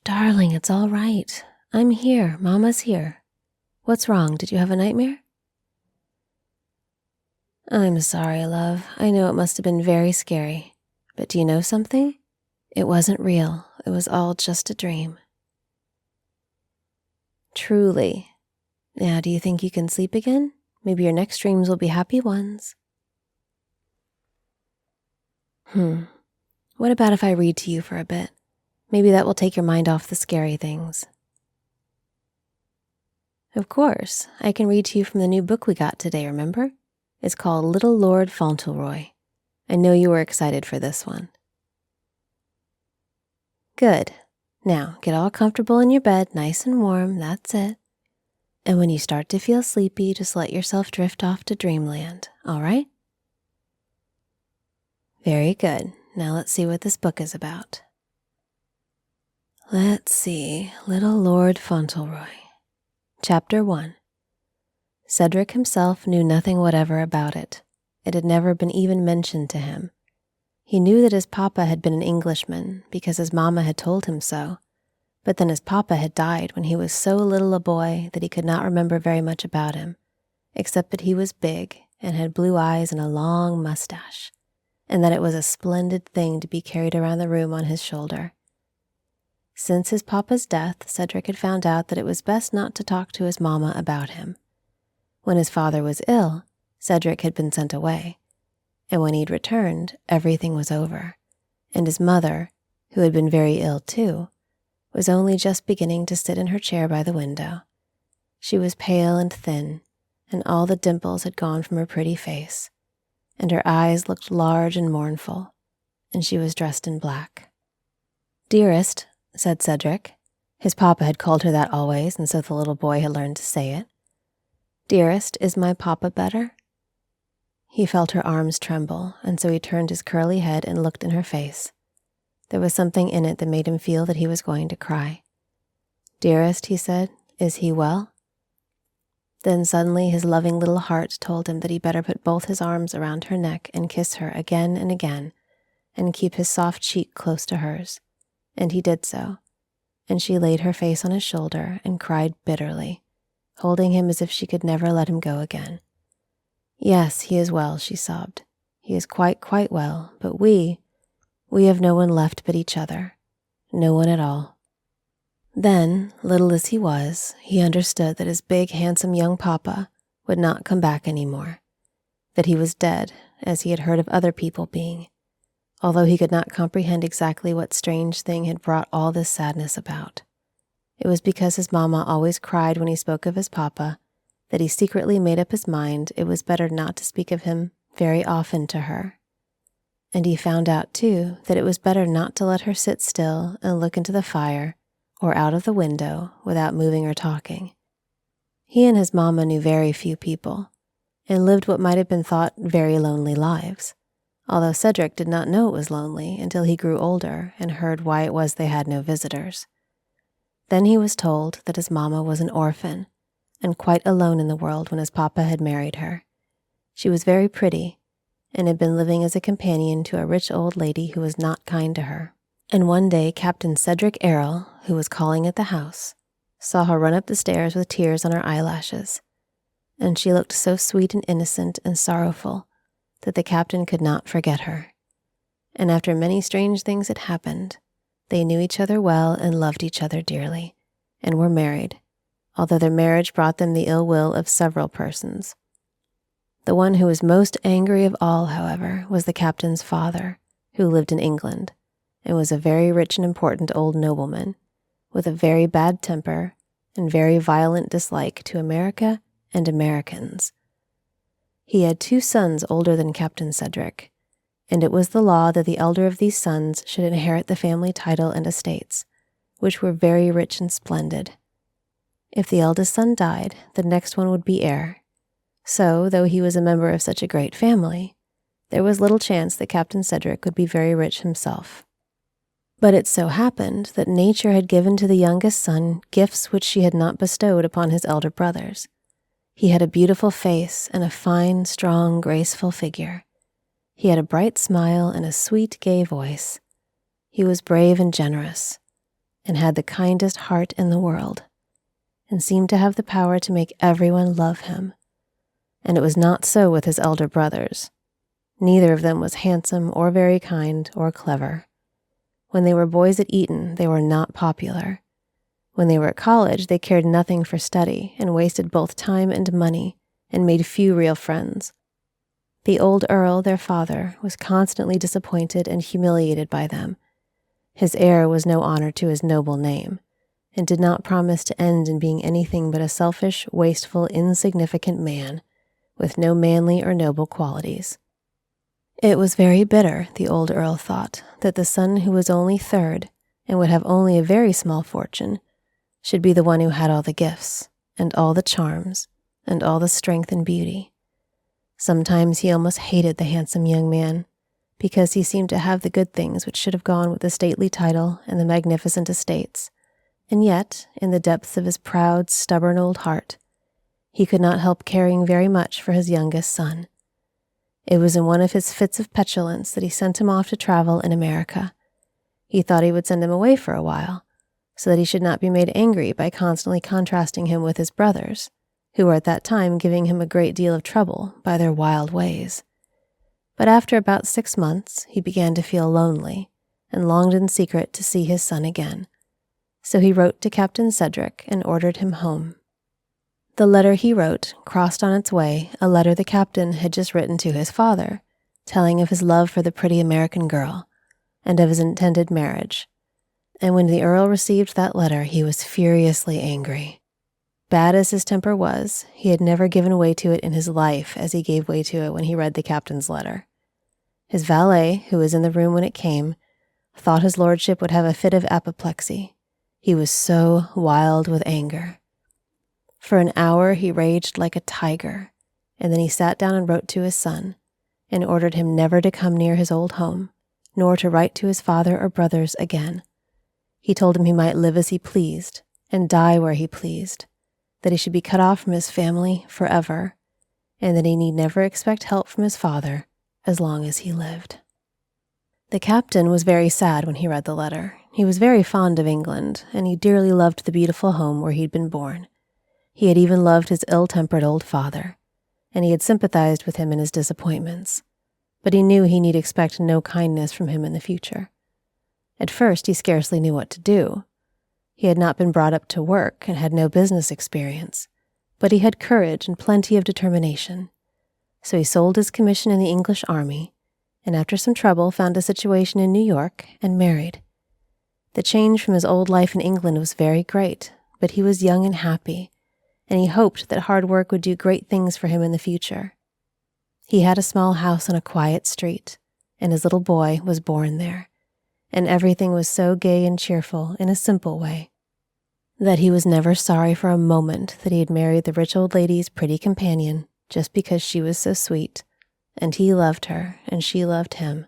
darling, it's all right. I'm here. Mama's here. What's wrong? Did you have a nightmare? I'm sorry, love. I know it must have been very scary. But do you know something? It wasn't real. It was all just a dream. Truly. Now, do you think you can sleep again? Maybe your next dreams will be happy ones. What about if I read to you for a bit? Maybe that will take your mind off the scary things. Of course, I can read to you from the new book we got today, remember? It's called Little Lord Fauntleroy. I know you were excited for this one. Good. Now, get all comfortable in your bed, nice and warm, that's it. And when you start to feel sleepy, just let yourself drift off to dreamland, all right? Very good. Now let's see what this book is about. Let's see, Little Lord Fauntleroy. Chapter 1. Cedric himself knew nothing whatever about it. It had never been even mentioned to him. He knew that his papa had been an Englishman because his mama had told him so, but then his papa had died when he was so little a boy that he could not remember very much about him, except that he was big and had blue eyes and a long mustache, and that it was a splendid thing to be carried around the room on his shoulder. Since his papa's death, Cedric had found out that it was best not to talk to his mama about him. When his father was ill, Cedric had been sent away, and when he'd returned, everything was over, and his mother, who had been very ill too, was only just beginning to sit in her chair by the window. She was pale and thin, and all the dimples had gone from her pretty face, and her eyes looked large and mournful, and she was dressed in black. "Dearest," said Cedric. His papa had called her that always, and so the little boy had learned to say it. "Dearest, is my papa better?" He felt her arms tremble, and so he turned his curly head and looked in her face. There was something in it that made him feel that he was going to cry. "Dearest," he said, "is he well?" Then suddenly his loving little heart told him that he better put both his arms around her neck and kiss her again and again, and keep his soft cheek close to hers. And he did so, and she laid her face on his shoulder and cried bitterly, holding him as if she could never let him go again. "Yes, he is well," she sobbed. "He is quite well, but we have no one left but each other, no one at all." Then, little as he was, he understood that his big, handsome young papa would not come back any more, that he was dead, as he had heard of other people being, although he could not comprehend exactly what strange thing had brought all this sadness about. It was because his mama always cried when he spoke of his papa that he secretly made up his mind it was better not to speak of him very often to her. And he found out, too, that it was better not to let her sit still and look into the fire or out of the window without moving or talking. He and his mama knew very few people, and lived what might have been thought very lonely lives, although Cedric did not know it was lonely until he grew older and heard why it was they had no visitors. Then he was told that his mama was an orphan, and quite alone in the world when his papa had married her. She was very pretty, and had been living as a companion to a rich old lady who was not kind to her. And one day Captain Cedric Errols, who was calling at the house, saw her run up the stairs with tears on her eyelashes, and she looked so sweet and innocent and sorrowful that the captain could not forget her. And after many strange things had happened, they knew each other well and loved each other dearly, and were married, although their marriage brought them the ill will of several persons. The one who was most angry of all, however, was the captain's father, who lived in England, and was a very rich and important old nobleman, with a very bad temper and very violent dislike to America and Americans. He had 2 sons older than Captain Cedric, and it was the law that the elder of these sons should inherit the family title and estates, which were very rich and splendid. If the eldest son died, the next one would be heir. So, though he was a member of such a great family, there was little chance that Captain Cedric would be very rich himself. But it so happened that nature had given to the youngest son gifts which she had not bestowed upon his elder brothers. He had a beautiful face and a fine, strong, graceful figure. He had a bright smile and a sweet, gay voice. He was brave and generous. and had the kindest heart in the world, and seemed to have the power to make everyone love him. And it was not so with his elder brothers. Neither of them was handsome or very kind or clever. When they were boys at Eton, they were not popular. When they were at college, they cared nothing for study and wasted both time and money and made few real friends. The old Earl, their father, was constantly disappointed and humiliated by them. His heir was no honor to his noble name, and did not promise to end in being anything but a selfish, wasteful, insignificant man, with no manly or noble qualities. It was very bitter, the old Earl thought, that the son who was only third, and would have only a very small fortune, should be the one who had all the gifts, and all the charms, and all the strength and beauty. Sometimes he almost hated the handsome young man, because he seemed to have the good things which should have gone with the stately title and the magnificent estates, and yet, in the depths of his proud, stubborn old heart, he could not help caring very much for his youngest son. It was in one of his fits of petulance that he sent him off to travel in America. He thought he would send him away for a while, so that he should not be made angry by constantly contrasting him with his brothers, who were at that time giving him a great deal of trouble by their wild ways. But after about 6 months, he began to feel lonely, and longed in secret to see his son again. So he wrote to Captain Cedric and ordered him home. The letter he wrote crossed on its way a letter the captain had just written to his father, telling of his love for the pretty American girl, and of his intended marriage. And when the Earl received that letter, he was furiously angry. Bad as his temper was, he had never given way to it in his life as he gave way to it when he read the captain's letter. His valet, who was in the room when it came, thought his lordship would have a fit of apoplexy. He was so wild with anger. For an hour he raged like a tiger, and then he sat down and wrote to his son, and ordered him never to come near his old home, nor to write to his father or brothers again. He told him he might live as he pleased, and die where he pleased, that he should be cut off from his family forever, and that he need never expect help from his father as long as he lived. The captain was very sad when he read the letter. He was very fond of England, and he dearly loved the beautiful home where he'd been born. He had even loved his ill-tempered old father, and he had sympathized with him in his disappointments, but he knew he need expect no kindness from him in the future. At first he scarcely knew what to do. He had not been brought up to work and had no business experience, but he had courage and plenty of determination. So he sold his commission in the English army, and after some trouble found a situation in New York and married. The change from his old life in England was very great, but he was young and happy, and he hoped that hard work would do great things for him in the future. He had a small house on a quiet street, and his little boy was born there, and everything was so gay and cheerful in a simple way that he was never sorry for a moment that he had married the rich old lady's pretty companion just because she was so sweet, and he loved her, and she loved him.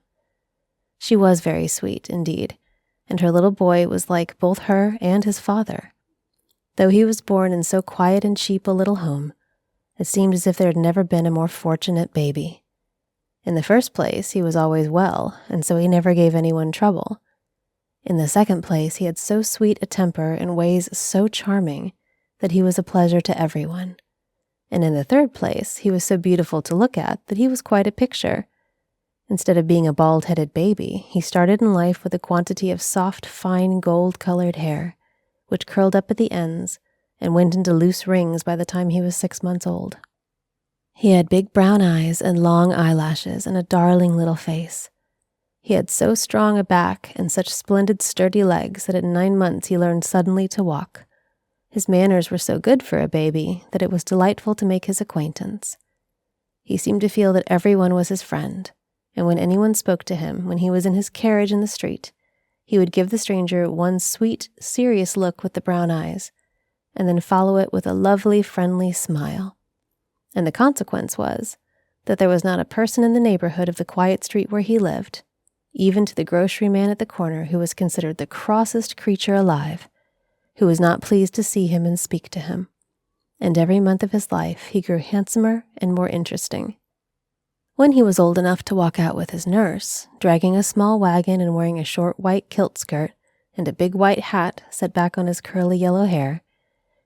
She was very sweet, indeed, and her little boy was like both her and his father. Though he was born in so quiet and cheap a little home, it seemed as if there had never been a more fortunate baby. In the first place, he was always well, and so he never gave anyone trouble. In the second place, he had so sweet a temper and ways so charming that he was a pleasure to everyone. And in the third place, he was so beautiful to look at that he was quite a picture. Instead of being a bald-headed baby, he started in life with a quantity of soft, fine, gold-colored hair, which curled up at the ends and went into loose rings by the time he was 6 months old. He had big brown eyes and long eyelashes and a darling little face. He had so strong a back and such splendid sturdy legs that at 9 months he learned suddenly to walk. His manners were so good for a baby that it was delightful to make his acquaintance. He seemed to feel that everyone was his friend, and when anyone spoke to him when he was in his carriage in the street, he would give the stranger one sweet, serious look with the brown eyes, and then follow it with a lovely, friendly smile. And the consequence was that there was not a person in the neighborhood of the quiet street where he lived, even to the grocery man at the corner who was considered the crossest creature alive, who was not pleased to see him and speak to him. And every month of his life he grew handsomer and more interesting. When he was old enough to walk out with his nurse, dragging a small wagon and wearing a short white kilt skirt and a big white hat set back on his curly yellow hair,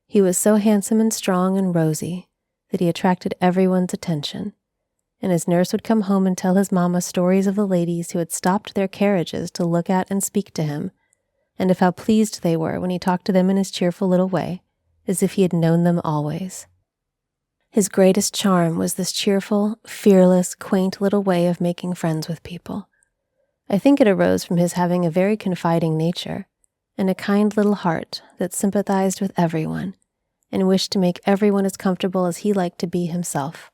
he was so handsome and strong and rosy that he attracted everyone's attention, and his nurse would come home and tell his mama stories of the ladies who had stopped their carriages to look at and speak to him, and of how pleased they were when he talked to them in his cheerful little way, as if he had known them always. His greatest charm was this cheerful, fearless, quaint little way of making friends with people. I think it arose from his having a very confiding nature and a kind little heart that sympathized with everyone and wished to make everyone as comfortable as he liked to be himself.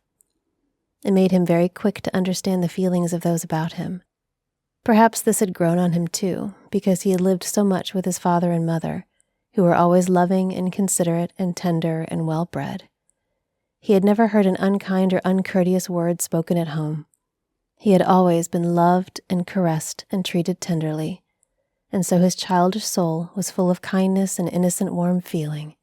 It made him very quick to understand the feelings of those about him. Perhaps this had grown on him too, because he had lived so much with his father and mother, who were always loving and considerate and tender and well-bred. He had never heard an unkind or uncourteous word spoken at home. He had always been loved and caressed and treated tenderly, and so his childish soul was full of kindness and innocent warm feeling.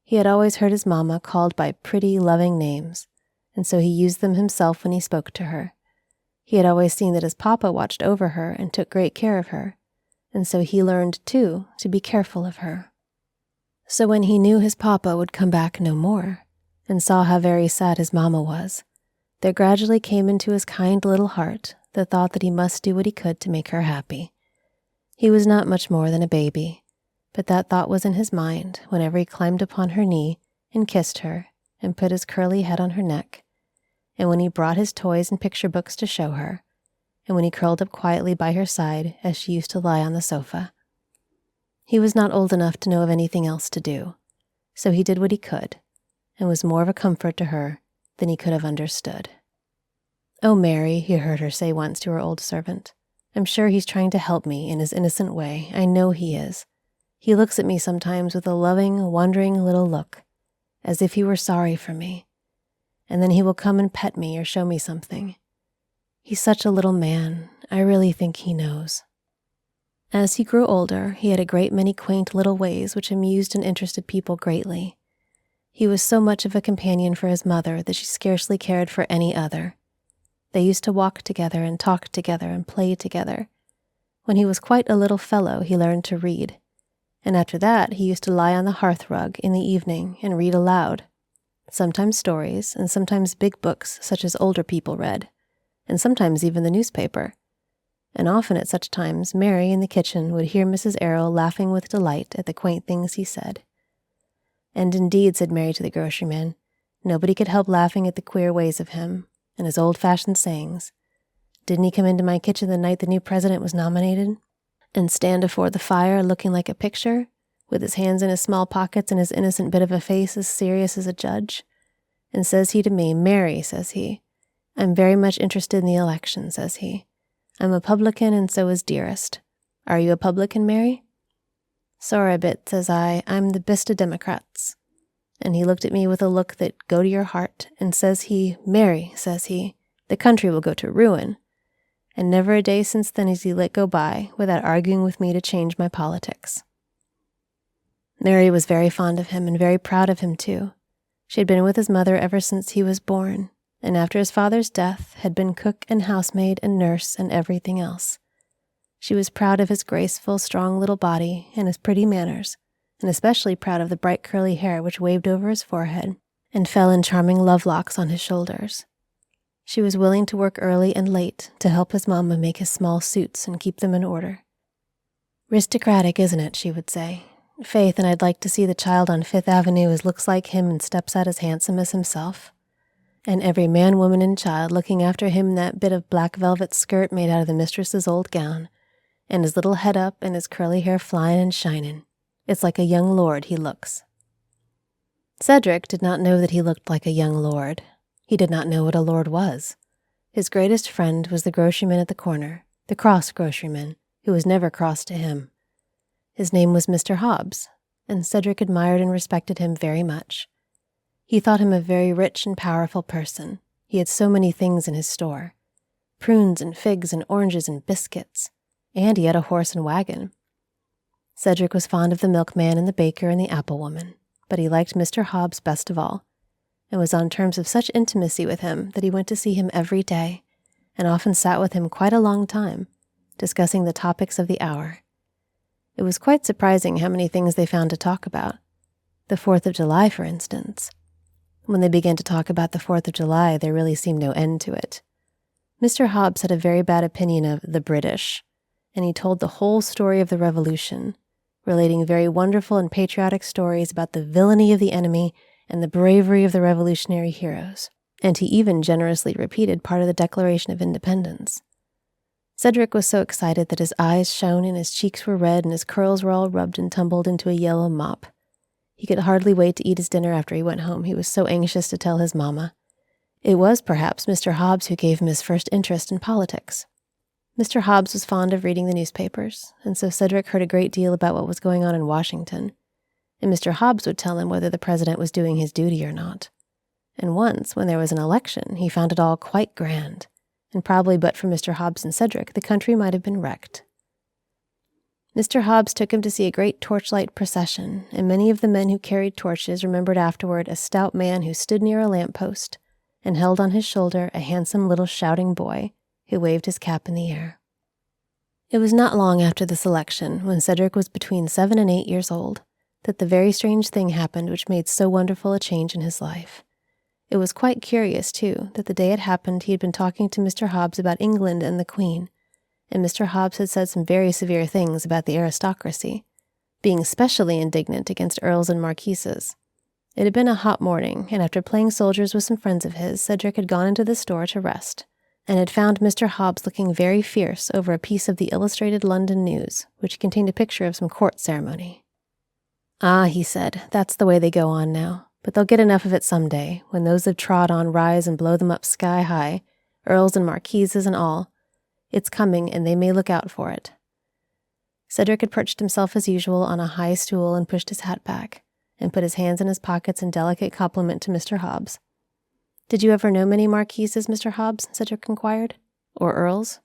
He had always heard his mama called by pretty, loving names, and so he used them himself when he spoke to her. He had always seen that his papa watched over her and took great care of her, and so he learned, too, to be careful of her. So when he knew his papa would come back no more, and saw how very sad his mama was, there gradually came into his kind little heart the thought that he must do what he could to make her happy. He was not much more than a baby, but that thought was in his mind whenever he climbed upon her knee and kissed her and put his curly head on her neck, and when he brought his toys and picture books to show her, and when he curled up quietly by her side as she used to lie on the sofa. He was not old enough to know of anything else to do, so he did what he could, and was more of a comfort to her than he could have understood. "Oh, Mary," he heard her say once to her old servant, "I'm sure he's trying to help me in his innocent way. I know he is. He looks at me sometimes with a loving, wondering little look, as if he were sorry for me. And then he will come and pet me or show me something. He's such a little man. I really think he knows." As he grew older, he had a great many quaint little ways which amused and interested people greatly. He was so much of a companion for his mother that she scarcely cared for any other. They used to walk together and talk together and play together. When he was quite a little fellow, he learned to read, and after that he used to lie on the hearthrug in the evening and read aloud, sometimes stories and sometimes big books such as older people read, and sometimes even the newspaper. And often at such times Mary in the kitchen would hear Mrs. Errol laughing with delight at the quaint things he said. And indeed, said Mary to the groceryman, nobody could help laughing at the queer ways of him, and his old-fashioned sayings. Didn't he come into my kitchen the night the new president was nominated, and stand afore the fire looking like a picture, with his hands in his small pockets and his innocent bit of a face as serious as a judge? And says he to me, "Mary," says he, "I'm very much interested in the election," says he. "I'm a publican, and so is Dearest. Are you a publican, Mary?" "Sorry a bit," says I, "I'm the best of Democrats." And he looked at me with a look that go to your heart, and says he, "Mary," says he, "the country will go to ruin." And never a day since then has he let go by without arguing with me to change my politics. Mary was very fond of him and very proud of him too. She had been with his mother ever since he was born, and after his father's death had been cook and housemaid and nurse and everything else. She was proud of his graceful, strong little body and his pretty manners, and especially proud of the bright curly hair which waved over his forehead and fell in charming lovelocks on his shoulders. She was willing to work early and late to help his mamma make his small suits and keep them in order. "'Aristocratic, isn't it?' she would say. 'Faith, and I'd like to see the child on Fifth Avenue as looks like him and steps out as handsome as himself. And every man, woman, and child looking after him in that bit of black velvet skirt made out of the mistress's old gown, and his little head up and his curly hair flying and shining. It's like a young lord he looks.'" Cedric did not know that he looked like a young lord. He did not know what a lord was. His greatest friend was the groceryman at the corner, the cross groceryman, who was never cross to him. His name was Mr. Hobbes, and Cedric admired and respected him very much. He thought him a very rich and powerful person. He had so many things in his store, prunes and figs and oranges and biscuits, and he had a horse and wagon. Cedric was fond of the milkman and the baker and the apple woman, but he liked Mr. Hobbes best of all, and was on terms of such intimacy with him that he went to see him every day, and often sat with him quite a long time, discussing the topics of the hour. It was quite surprising how many things they found to talk about. The 4th of July, for instance. When they began to talk about the 4th of July, there really seemed no end to it. Mr. Hobbes had a very bad opinion of the British, and he told the whole story of the Revolution, relating very wonderful and patriotic stories about the villainy of the enemy and the bravery of the revolutionary heroes. And he even generously repeated part of the Declaration of Independence. Cedric was so excited that his eyes shone and his cheeks were red and his curls were all rubbed and tumbled into a yellow mop. He could hardly wait to eat his dinner after he went home. He was so anxious to tell his mamma. It was perhaps Mr. Hobbes who gave him his first interest in politics. Mr. Hobbes was fond of reading the newspapers, and so Cedric heard a great deal about what was going on in Washington, and Mr. Hobbes would tell him whether the president was doing his duty or not. And once, when there was an election, he found it all quite grand, and probably but for Mr. Hobbes and Cedric, the country might have been wrecked. Mr. Hobbes took him to see a great torchlight procession, and many of the men who carried torches remembered afterward a stout man who stood near a lamp-post and held on his shoulder a handsome little shouting boy who waved his cap in the air. It was not long after this election, when Cedric was between 7 and 8 years old, that the very strange thing happened which made so wonderful a change in his life. It was quite curious, too, that the day it happened he had been talking to Mr. Hobbes about England and the Queen, and Mr. Hobbes had said some very severe things about the aristocracy, being especially indignant against earls and marquises. It had been a hot morning, and after playing soldiers with some friends of his, Cedric had gone into the store to rest, and had found Mr. Hobbes looking very fierce over a piece of the Illustrated London News, which contained a picture of some court ceremony. "Ah," he said, "that's the way they go on now, but they'll get enough of it some day, when those they've trod on rise and blow them up sky high, earls and marquises and all. It's coming, and they may look out for it." Cedric had perched himself as usual on a high stool and pushed his hat back, and put his hands in his pockets in delicate compliment to Mr. Hobbes. "Did you ever know many marquises, Mr. Hobbes?" Cedric inquired. "Or earls?"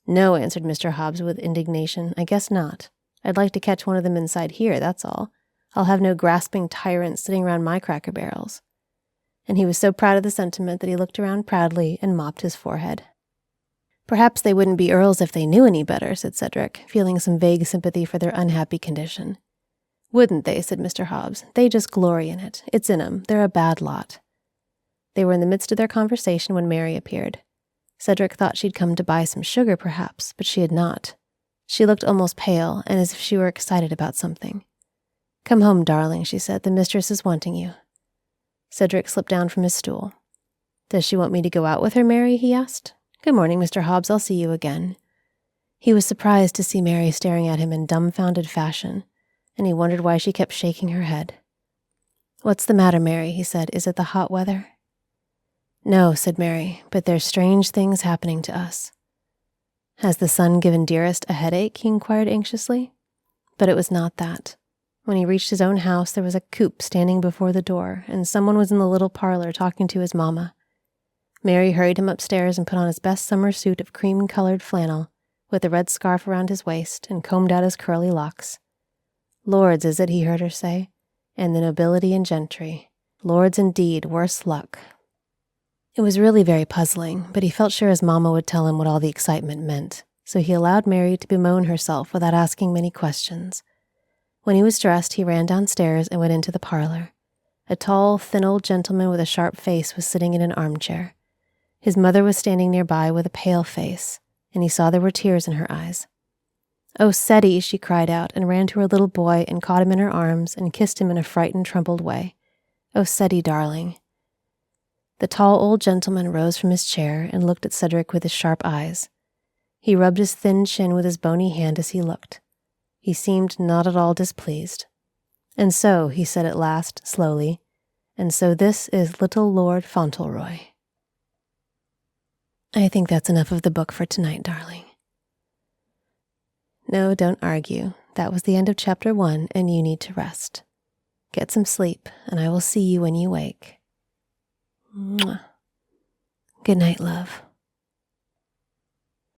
"No," answered Mr. Hobbes with indignation. "I guess not. I'd like to catch one of them inside here, that's all. I'll have no grasping tyrants sitting around my cracker barrels." And he was so proud of the sentiment that he looked around proudly and mopped his forehead. "Perhaps they wouldn't be earls if they knew any better," said Cedric, feeling some vague sympathy for their unhappy condition. "Wouldn't they?" said Mr. Hobbes. "They just glory in it. It's in 'em. They're a bad lot." They were in the midst of their conversation when Mary appeared. Cedric thought she'd come to buy some sugar, perhaps, but she had not. She looked almost pale, and as if she were excited about something. "Come home, darling," she said. "The mistress is wanting you." Cedric slipped down from his stool. "Does she want me to go out with her, Mary?" he asked. "Good morning, Mr. Hobbes. I'll see you again." He was surprised to see Mary staring at him in dumbfounded fashion, and he wondered why she kept shaking her head. "What's the matter, Mary?" he said. "Is it the hot weather?" "No," said Mary, "but there's strange things happening to us." "Has the sun given Dearest a headache?" he inquired anxiously. But it was not that. When he reached his own house, there was a coupe standing before the door, and someone was in the little parlor talking to his mamma. Mary hurried him upstairs and put on his best summer suit of cream-colored flannel, with a red scarf around his waist, and combed out his curly locks. "Lords, is it?" he heard her say. "And the nobility and gentry. Lords indeed, worse luck." It was really very puzzling, but he felt sure his mamma would tell him what all the excitement meant, so he allowed Mary to bemoan herself without asking many questions. When he was dressed, he ran downstairs and went into the parlor. A tall, thin old gentleman with a sharp face was sitting in an armchair. His mother was standing nearby with a pale face, and he saw there were tears in her eyes. "Oh, Ceddie," she cried out, and ran to her little boy and caught him in her arms and kissed him in a frightened, troubled way. "Oh, Ceddie, darling." The tall old gentleman rose from his chair and looked at Cedric with his sharp eyes. He rubbed his thin chin with his bony hand as he looked. He seemed not at all displeased. "And so," he said at last, slowly, "and so this is little Lord Fauntleroy." I think that's enough of the book for tonight, darling. No, don't argue. That was the end of chapter 1, and you need to rest. Get some sleep, and I will see you when you wake. Mwah. Good night, love.